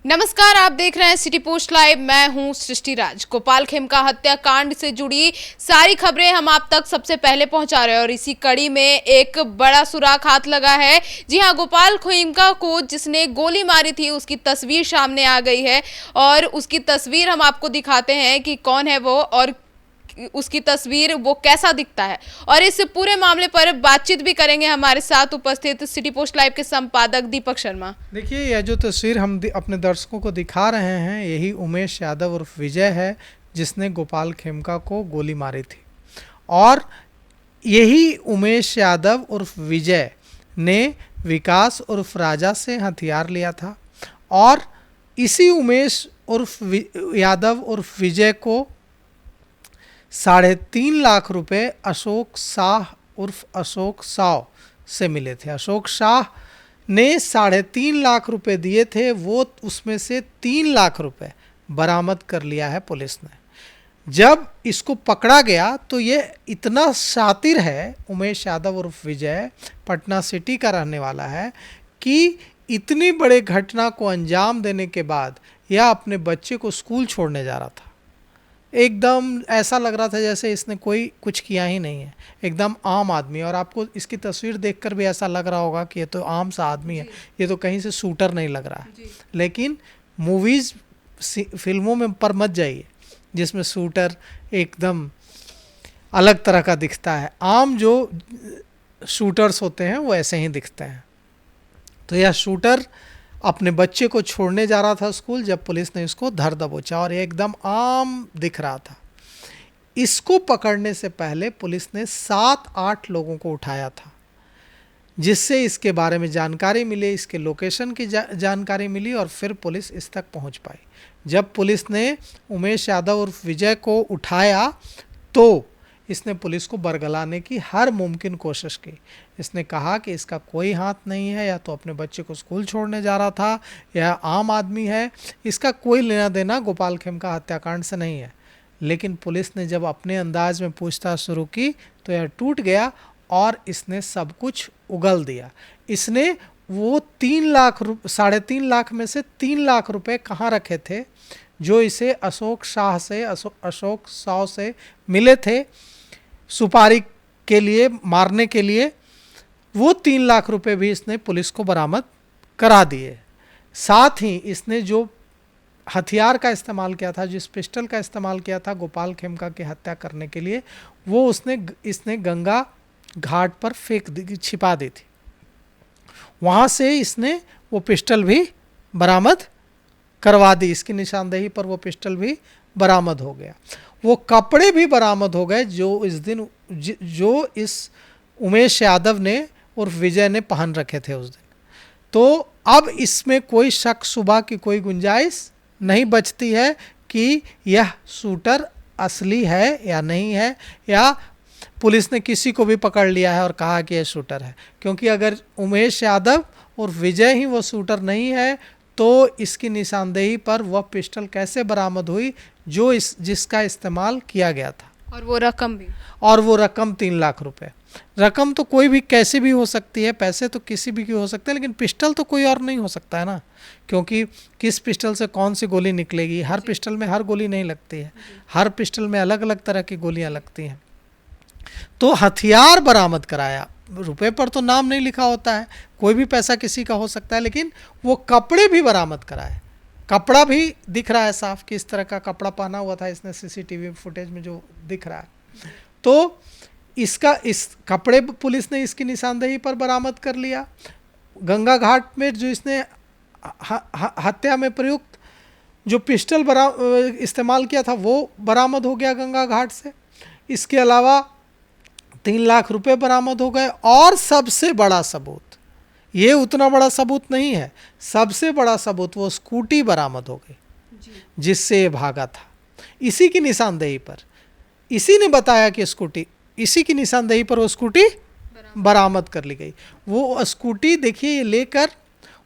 नमस्कार, आप देख रहे हैं सिटी पोस्ट लाइव। मैं हूं सृष्टि राज। गोपाल खेमका हत्याकांड से जुड़ी सारी खबरें हम आप तक सबसे पहले पहुंचा रहे हैं और इसी कड़ी में एक बड़ा सुराग हाथ लगा है। जी हां, गोपाल खेमका को जिसने गोली मारी थी उसकी तस्वीर सामने आ गई है और उसकी तस्वीर हम आपको दिखाते हैं कि कौन है वो और उसकी तस्वीर वो कैसा दिखता है। और इस पूरे मामले पर बातचीत भी करेंगे हमारे साथ उपस्थित सिटी पोस्ट लाइव के संपादक दीपक शर्मा। देखिए, यह जो तस्वीर हम अपने दर्शकों को दिखा रहे हैं, यही उमेश यादव उर्फ विजय है जिसने गोपाल खेमका को गोली मारी थी। और यही उमेश यादव उर्फ विजय ने विकास उर्फ राजा से हथियार लिया था और इसी उमेश उर्फ यादव उर्फ विजय को 3.5 लाख रुपए अशोक शाह उर्फ अशोक साव से मिले थे। अशोक शाह ने 3.5 लाख रुपए दिए थे, वो उसमें से 3 लाख रुपए बरामद कर लिया है पुलिस ने। जब इसको पकड़ा गया तो ये इतना शातिर है, उमेश यादव उर्फ विजय पटना सिटी का रहने वाला है, कि इतनी बड़े घटना को अंजाम देने के बाद यह अपने बच्चे को स्कूल छोड़ने जा रहा था। एकदम ऐसा लग रहा था जैसे इसने कोई कुछ किया ही नहीं है, एकदम आम आदमी। और आपको इसकी तस्वीर देखकर भी ऐसा लग रहा होगा कि ये तो आम सा आदमी है, ये तो कहीं से शूटर नहीं लग रहा है। लेकिन मूवीज़ फिल्मों में पर मत जाइए जिसमें शूटर एकदम अलग तरह का दिखता है। आम जो शूटर्स होते हैं वो ऐसे ही दिखते हैं। तो यह शूटर अपने बच्चे को छोड़ने जा रहा था स्कूल, जब पुलिस ने इसको धर दबोचा और ये एकदम आम दिख रहा था। इसको पकड़ने से पहले पुलिस ने 7-8 लोगों को उठाया था, जिससे इसके बारे में जानकारी मिली, इसके लोकेशन की जानकारी मिली और फिर पुलिस इस तक पहुंच पाई। जब पुलिस ने उमेश यादव उर्फ विजय को उठाया तो इसने पुलिस को बरगलाने की हर मुमकिन कोशिश की। इसने कहा कि इसका कोई हाथ नहीं है, या तो अपने बच्चे को स्कूल छोड़ने जा रहा था या आम आदमी है, इसका कोई लेना देना गोपाल खेमका हत्याकांड से नहीं है। लेकिन पुलिस ने जब अपने अंदाज में पूछताछ शुरू की तो यह टूट गया और इसने सब कुछ उगल दिया। इसने वो 3.5 लाख में से 3 लाख रुपए कहाँ रखे थे जो इसे अशोक शाह से अशोक साव से मिले थे सुपारी के लिए, मारने के लिए। वो 3 लाख रुपए भी इसने पुलिस को बरामद करा दिए। साथ ही इसने जो हथियार का इस्तेमाल किया था, जिस पिस्टल का इस्तेमाल किया था गोपाल खेमका की हत्या करने के लिए, वो इसने गंगा घाट पर छिपा दी थी। वहाँ से इसने वो पिस्टल भी बरामद करवा दी। इसकी निशानदेही पर वो पिस्टल भी बरामद हो गया। वो कपड़े भी बरामद हो गए जो इस उमेश यादव ने और विजय ने पहन रखे थे उस दिन। तो अब इसमें कोई शक शुबा की कोई गुंजाइश नहीं बचती है कि यह शूटर असली है या नहीं है, या पुलिस ने किसी को भी पकड़ लिया है और कहा कि यह शूटर है। क्योंकि अगर उमेश यादव और विजय ही वो शूटर नहीं है तो इसकी निशानदेही पर वह पिस्टल कैसे बरामद हुई जिसका इस्तेमाल किया गया था। और वो रकम 3 लाख रुपए। रकम तो कोई भी कैसे भी हो सकती है, पैसे तो किसी भी की हो सकते हैं, लेकिन पिस्टल तो कोई और नहीं हो सकता है ना, क्योंकि किस पिस्टल से कौन सी गोली निकलेगी। हर पिस्टल में हर गोली नहीं लगती है, हर पिस्टल में अलग अलग तरह की गोलियां लगती हैं। तो हथियार बरामद कराया, रुपए पर तो नाम नहीं लिखा होता है, कोई भी पैसा किसी का हो सकता है, लेकिन वो कपड़े भी बरामद कराए। कपड़ा भी दिख रहा है साफ कि इस तरह का कपड़ा पहना हुआ था इसने, सीसीटीवी फुटेज में जो दिख रहा है। तो इस कपड़े पुलिस ने इसकी निशानदेही पर बरामद कर लिया। गंगा घाट में जो इसने हत्या में प्रयुक्त जो पिस्टल इस्तेमाल किया था वो बरामद हो गया गंगा घाट से। इसके अलावा 3 लाख रुपए बरामद हो गए। और सबसे बड़ा सबूत, ये उतना बड़ा सबूत नहीं है, सबसे बड़ा सबूत वो स्कूटी बरामद हो गई जिससे ये भागा था। इसी की निशानदेही पर, इसी ने बताया कि इसी की निशानदेही पर वो स्कूटी बरामद कर ली गई। वो स्कूटी देखिए, ये लेकर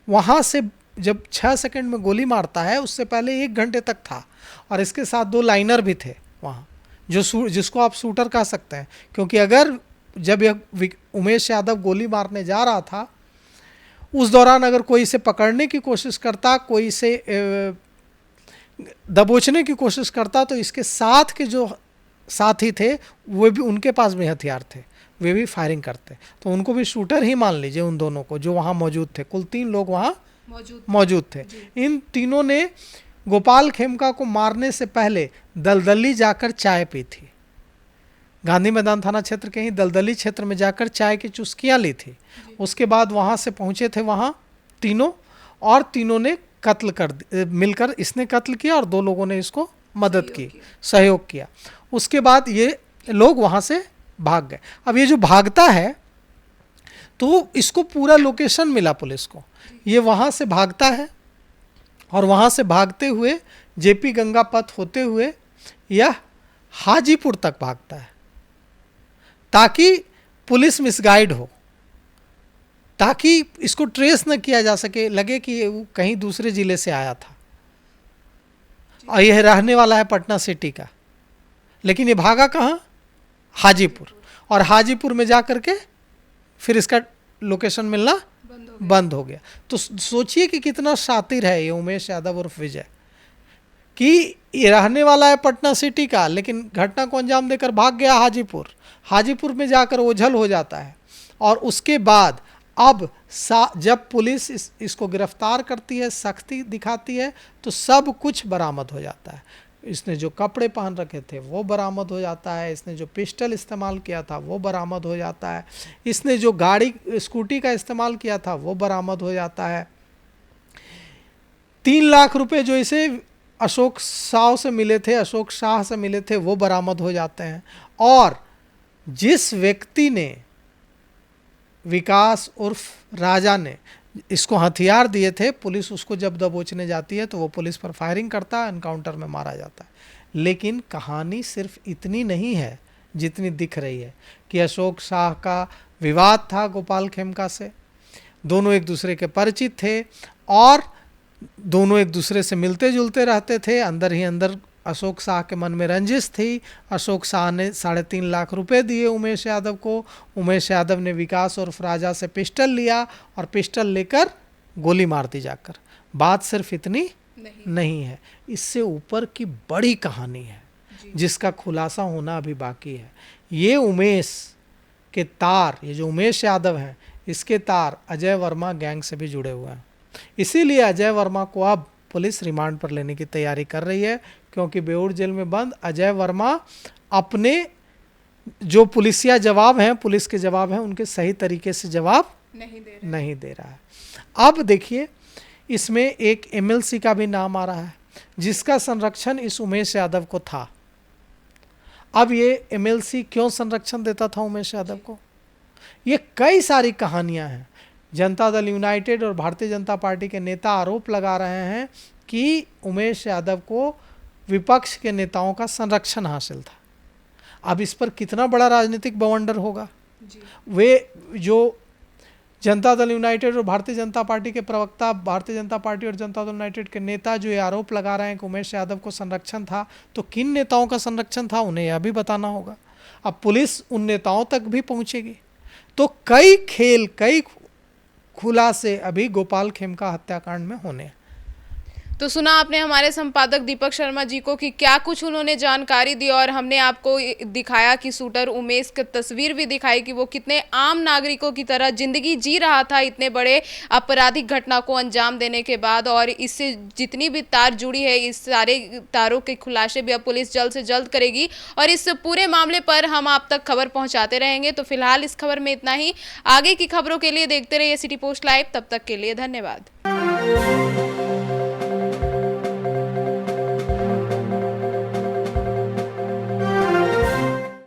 वहाँ से जब 6 सेकंड में गोली मारता है, उससे पहले 1 घंटे तक था और इसके साथ 2 लाइनर भी थे वहाँ, जिसको आप शूटर कह सकते हैं। क्योंकि अगर जब यह उमेश यादव गोली मारने जा रहा था उस दौरान अगर कोई इसे पकड़ने की कोशिश करता, कोई इसे दबोचने की कोशिश करता, तो इसके साथ के जो साथी थे वो भी, उनके पास भी हथियार थे, वे भी फायरिंग करते, तो उनको भी शूटर ही मान लीजिए उन दोनों को जो वहाँ मौजूद थे। कुल 3 लोग वहाँ मौजूद थे। इन तीनों ने गोपाल खेमका को मारने से पहले दलदली जाकर चाय पी थी। गांधी मैदान थाना क्षेत्र के ही दलदली क्षेत्र में जाकर चाय की चुस्कियां ली थी। उसके बाद वहाँ से पहुँचे थे वहाँ तीनों, और तीनों ने कत्ल कर मिलकर, इसने कत्ल किया और 2 लोगों ने इसको मदद की, सहयोग किया। उसके बाद ये लोग वहाँ से भाग गए। अब ये जो भागता है, तो इसको पूरा लोकेशन मिला पुलिस को, ये वहाँ से भागता है और वहाँ से भागते हुए जेपी गंगा पथ होते हुए यह हाजीपुर तक भागता है, ताकि पुलिस मिसगाइड हो, ताकि इसको ट्रेस न किया जा सके, लगे कि ये कहीं दूसरे ज़िले से आया था और यह रहने वाला है पटना सिटी का, लेकिन ये भागा कहाँ? हाजीपुर। और हाजीपुर में जा कर के फिर इसका लोकेशन मिलना बंद हो गया। तो सोचिए कि कितना शातिर है ये उमेश यादव उर्फ विजय, कि ये रहने वाला है पटना सिटी का, लेकिन घटना को अंजाम देकर भाग गया हाजीपुर। हाजीपुर में जाकर ओझल हो जाता है, और उसके बाद अब जब पुलिस इसको गिरफ्तार करती है, सख्ती दिखाती है, तो सब कुछ बरामद हो जाता है। इसने जो कपड़े पहन रखे थे वो बरामद हो जाता है, इसने जो पिस्टल इस्तेमाल किया था वो बरामद हो जाता है, इसने जो गाड़ी स्कूटी का इस्तेमाल किया था वो बरामद हो जाता है। 3 लाख रुपए जो इसे अशोक शाह से मिले थे वो बरामद हो जाते हैं। और जिस व्यक्ति ने, विकास उर्फ राजा ने इसको हथियार दिए थे, पुलिस उसको जब दबोचने जाती है तो वो पुलिस पर फायरिंग करता है, एनकाउंटर में मारा जाता है। लेकिन कहानी सिर्फ इतनी नहीं है जितनी दिख रही है, कि अशोक शाह का विवाद था गोपाल खेमका से, दोनों एक दूसरे के परिचित थे और दोनों एक दूसरे से मिलते जुलते रहते थे। अंदर ही अंदर अशोक शाह के मन में रंजिश थी। अशोक शाह ने 3.5 लाख रुपए दिए उमेश यादव को। उमेश यादव ने विकास और राजा से पिस्टल लिया और पिस्टल लेकर गोली मार दी जाकर। बात सिर्फ इतनी नहीं है, इससे ऊपर की बड़ी कहानी है जिसका खुलासा होना अभी बाकी है। ये उमेश के तार, ये जो उमेश यादव हैं, इसके तार अजय वर्मा गैंग से भी जुड़े हुए हैं। इसीलिए अजय वर्मा को अब पुलिस रिमांड पर लेने की तैयारी कर रही है, क्योंकि बेऊर जेल में बंद अजय वर्मा अपने जो पुलिसिया जवाब हैं, पुलिस के जवाब हैं, उनके सही तरीके से जवाब नहीं दे रहा है। अब देखिए, इसमें एक एमएलसी का भी नाम आ रहा है जिसका संरक्षण इस उमेश यादव को था। अब ये एमएलसी क्यों संरक्षण देता था उमेश यादव को, ये कई सारी कहानियां हैं। जनता दल यूनाइटेड और भारतीय जनता पार्टी के नेता आरोप लगा रहे हैं कि उमेश यादव को विपक्ष के नेताओं का संरक्षण हासिल था। अब इस पर कितना बड़ा राजनीतिक बवंडर होगा। वे जो जनता दल यूनाइटेड और भारतीय जनता पार्टी के प्रवक्ता, भारतीय जनता पार्टी और जनता दल यूनाइटेड के नेता जो ये आरोप लगा रहे हैं कि उमेश यादव को संरक्षण था, तो किन नेताओं का संरक्षण था उन्हें यह भी बताना होगा। अब पुलिस उन नेताओं तक भी पहुंचेगी, तो कई खुलासे अभी गोपाल खेमका हत्याकांड में होने। तो सुना आपने हमारे संपादक दीपक शर्मा जी को कि क्या कुछ उन्होंने जानकारी दी, और हमने आपको दिखाया कि शूटर उमेश की तस्वीर भी दिखाई कि वो कितने आम नागरिकों की तरह जिंदगी जी रहा था इतने बड़े आपराधिक घटना को अंजाम देने के बाद। और इससे जितनी भी तार जुड़ी है, इस सारे तारों के खुलासे भी अब पुलिस जल्द से जल्द करेगी और इस पूरे मामले पर हम आप तक खबर पहुंचाते रहेंगे। तो फिलहाल इस खबर में इतना ही। आगे की खबरों के लिए देखते रहिए सिटी पोस्ट लाइव। तब तक के लिए धन्यवाद।